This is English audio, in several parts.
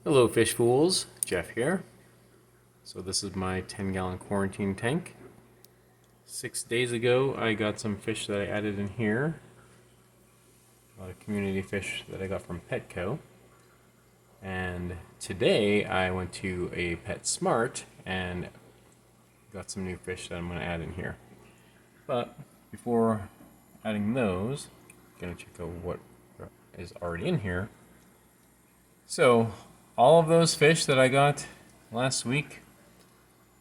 Hello fish fools, Jeff here. So this is my 10-gallon quarantine tank. 6 days ago I got some fish that I added in here. A lot of community fish that I got from Petco. And today I went to a PetSmart and got some new fish that I'm going to add in here. But before adding those, I'm going to check out what is already in here. So all of those fish that I got last week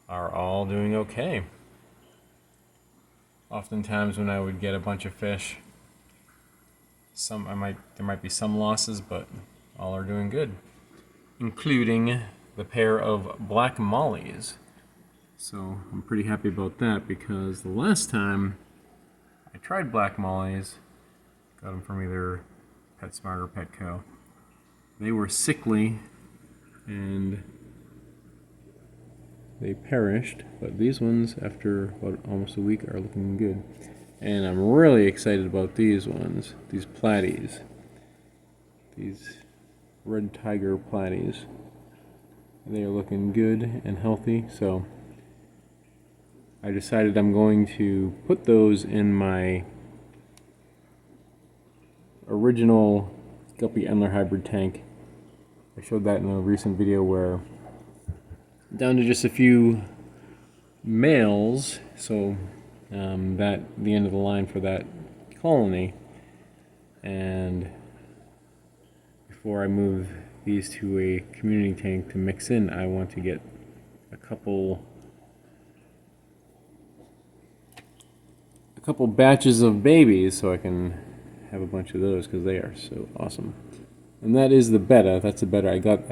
are all doing okay. Oftentimes when I would get a bunch of fish, there might be some losses, but all are doing good, including the pair of black mollies. So I'm pretty happy about that because the last time I tried black mollies, got them from either PetSmart or Petco, they were sickly and they perished, but these ones, after about almost a week, are looking good. And I'm really excited about these ones, these platies, these red tiger platies. They are looking good and healthy, so I decided I'm going to put those in my original Guppy Endler hybrid tank. I showed that in a recent video where down to just a few males, so that the end of the line for that colony. And before I move these to a community tank to mix in, I want to get a couple batches of babies so I can have a bunch of those because they are so awesome. And that is the betta. That's the betta I got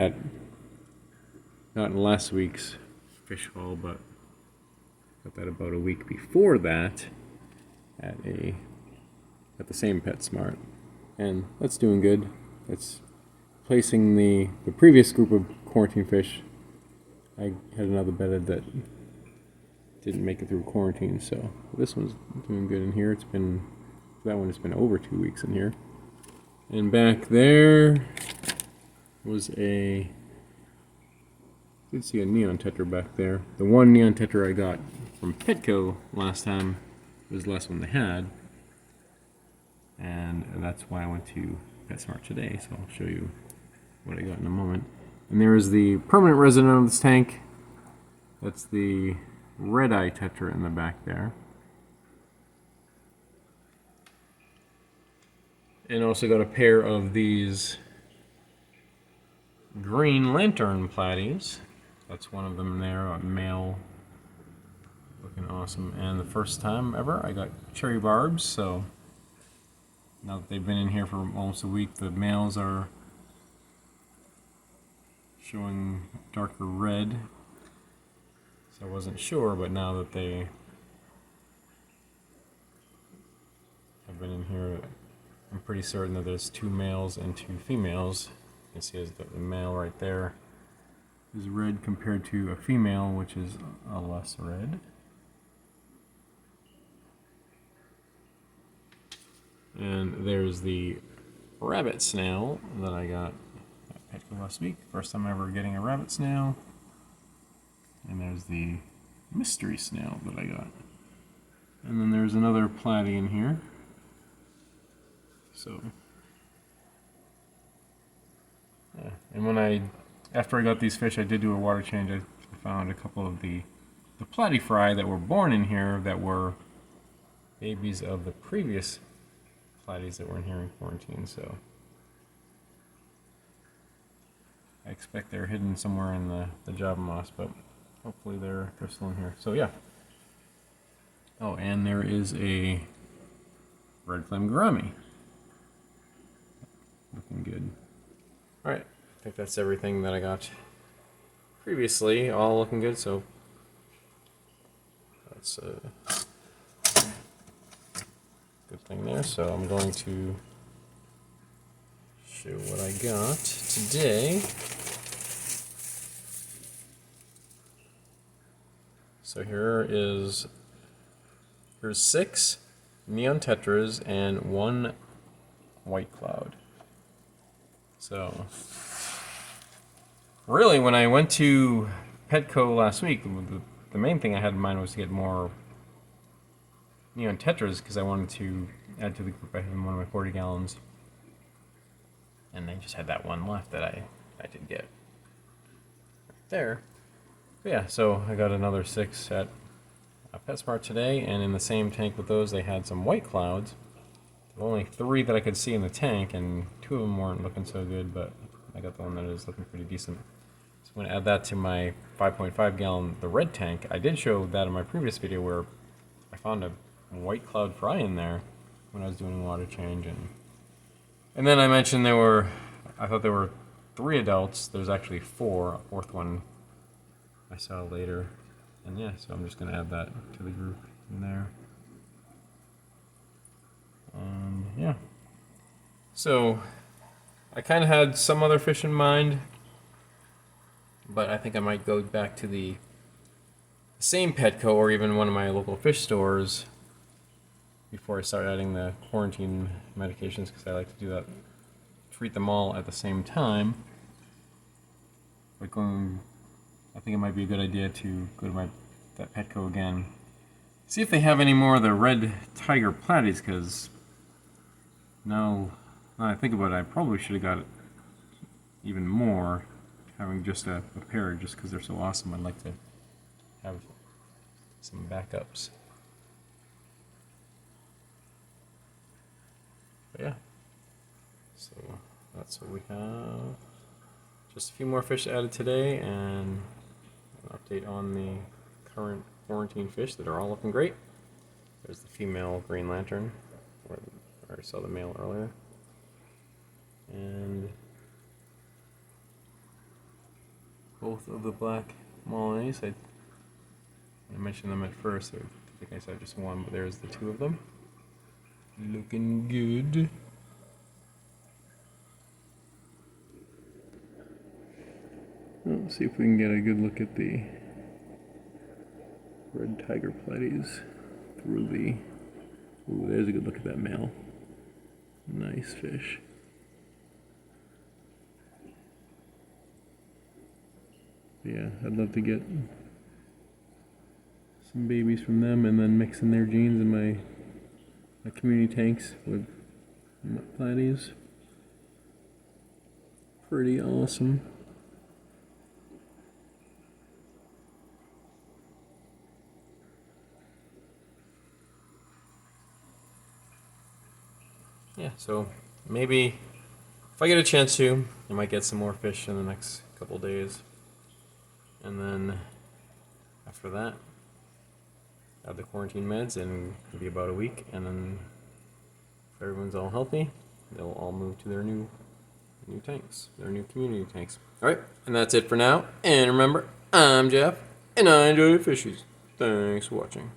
not in last week's fish haul, but got that about a week before that at the same PetSmart, and that's doing good. It's placing the previous group of quarantine fish. I had another betta that didn't make it through quarantine, so this one's doing good in here. That one has been over 2 weeks in here. And back there was did see a neon tetra back there. The one neon tetra I got from Petco last time was the last one they had, and that's why I went to PetSmart today, so I'll show you what I got in a moment. And there is the permanent resident of this tank. That's the red-eye tetra in the back there. And also got a pair of these green lantern platies. That's one of them there, a male, looking awesome. And the first time ever I got cherry barbs, so now that they've been in here for almost a week, the males are showing darker red. So I wasn't sure, but now that they have been in here, I'm pretty certain that there's 2 males and 2 females. You can see it's got the male right there is red compared to a female, which is a less red. And there's the rabbit snail that I got at Petco last week. First time ever getting a rabbit snail. And there's the mystery snail that I got. And then there's another platy in here. So, yeah. And after I got these fish, I did do a water change. I found a couple of the platyfry that were born in here that were babies of the previous platies that were in here in quarantine. So I expect they're hidden somewhere in the Java moss, but hopefully they're still in here. So yeah. Oh, and there is a red flame gourami. Looking good. Alright, I think that's everything that I got previously, all looking good, so that's a good thing there. So I'm going to show what I got today. So here's 6 neon tetras and 1 white cloud. So really, when I went to Petco last week, the main thing I had in mind was to get more neon Tetras because I wanted to add to the group. I have one of my 40 gallons, and I just had that one left that I did get right there. But yeah, so I got another 6 at PetSmart today, and in the same tank with those, they had some white clouds. There were only 3 that I could see in the tank, and 2 of them weren't looking so good, but I got the one that is looking pretty decent. So I'm going to add that to my 5.5 gallon, the red tank. I did show that in my previous video where I found a white cloud fry in there when I was doing water change, and then I mentioned I thought there were 3 adults. There's actually 4. A 4th one I saw later, and yeah, so I'm just gonna add that to the group in there. And yeah, so I kind of had some other fish in mind, but I think I might go back to the same Petco or even one of my local fish stores before I start adding the quarantine medications, because I like to do that, treat them all at the same time. I think it might be a good idea to go to that Petco again, see if they have any more of the red tiger platies, because now I think about it, I probably should have got it even more, having just a pair, just because they're so awesome. I'd like to have some backups. But yeah, so that's what we have. Just a few more fish added today, and an update on the current quarantine fish that are all looking great. There's the female green lantern, where I already saw the male earlier. And both of the black Molonies, I mentioned them at first, I think I said just one, but there's the 2 of them. Looking good. Let's see if we can get a good look at the red tiger platies through the... Ooh, there's a good look at that male. Nice fish. Yeah, I'd love to get some babies from them and then mix in their genes in my community tanks with platies. Pretty awesome. Yeah, so maybe if I get a chance to, I might get some more fish in the next couple days. And then after that, add the quarantine meds, and it'll be about a week. And then if everyone's all healthy, they'll all move to their new tanks, their new community tanks. All right, and that's it for now. And remember, I'm Jeff, and I enjoy fishies. Thanks for watching.